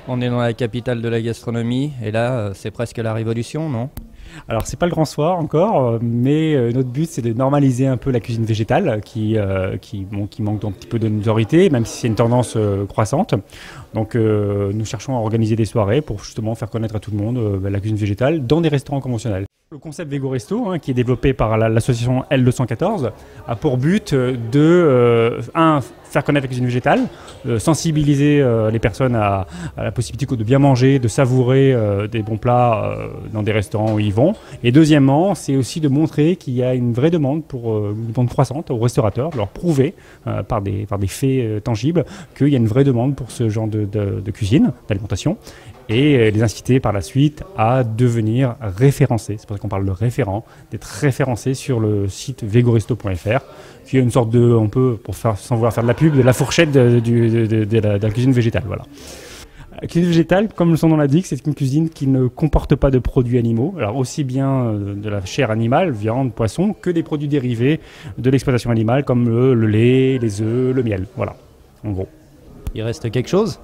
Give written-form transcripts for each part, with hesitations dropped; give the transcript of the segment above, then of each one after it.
On est dans la capitale de la gastronomie et là, c'est presque la révolution, non? Alors c'est pas le grand soir encore, mais notre but c'est de normaliser un peu la cuisine végétale qui manque un petit peu de notoriété, même si c'est une tendance croissante. Donc nous cherchons à organiser des soirées pour justement faire connaître à tout le monde la cuisine végétale dans des restaurants conventionnels. Le concept Vego Resto, qui est développé par l'association L214, a pour but faire connaître la cuisine végétale, sensibiliser les personnes à la possibilité de bien manger, de savourer des bons plats dans des restaurants où ils vont. Et deuxièmement, c'est aussi de montrer qu'il y a une vraie demande une demande croissante aux restaurateurs, de leur prouver par des faits tangibles qu'il y a une vraie demande pour ce genre de cuisine, d'alimentation, et les inciter par la suite à devenir référencés. C'est pour ça qu'on parle de référent, d'être référencé sur le site vegoresto.fr, qui est une sorte de, sans vouloir faire de la pub, de la fourchette de la cuisine végétale. Voilà. La cuisine végétale, comme son nom l'indique, c'est une cuisine qui ne comporte pas de produits animaux, alors aussi bien de la chair animale, viande, poisson, que des produits dérivés de l'exploitation animale, comme le lait, les œufs, le miel. Voilà, en gros. Il reste quelque chose?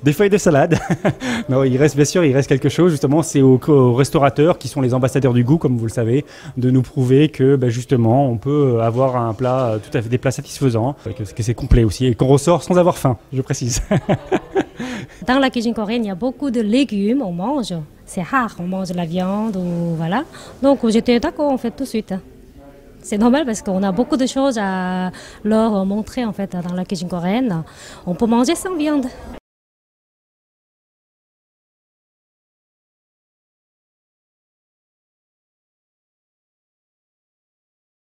Des feuilles de salade. Non, il reste quelque chose. Justement, c'est aux restaurateurs qui sont les ambassadeurs du goût, comme vous le savez, de nous prouver que justement, on peut avoir un plat tout à fait des plats satisfaisants, que c'est complet aussi et qu'on ressort sans avoir faim. Je précise. Dans la cuisine coréenne, il y a beaucoup de légumes, on mange. C'est rare, on mange la viande ou voilà. Donc j'étais d'accord, on fait tout de suite. C'est normal parce qu'on a beaucoup de choses à leur montrer en fait dans la cuisine coréenne. On peut manger sans viande.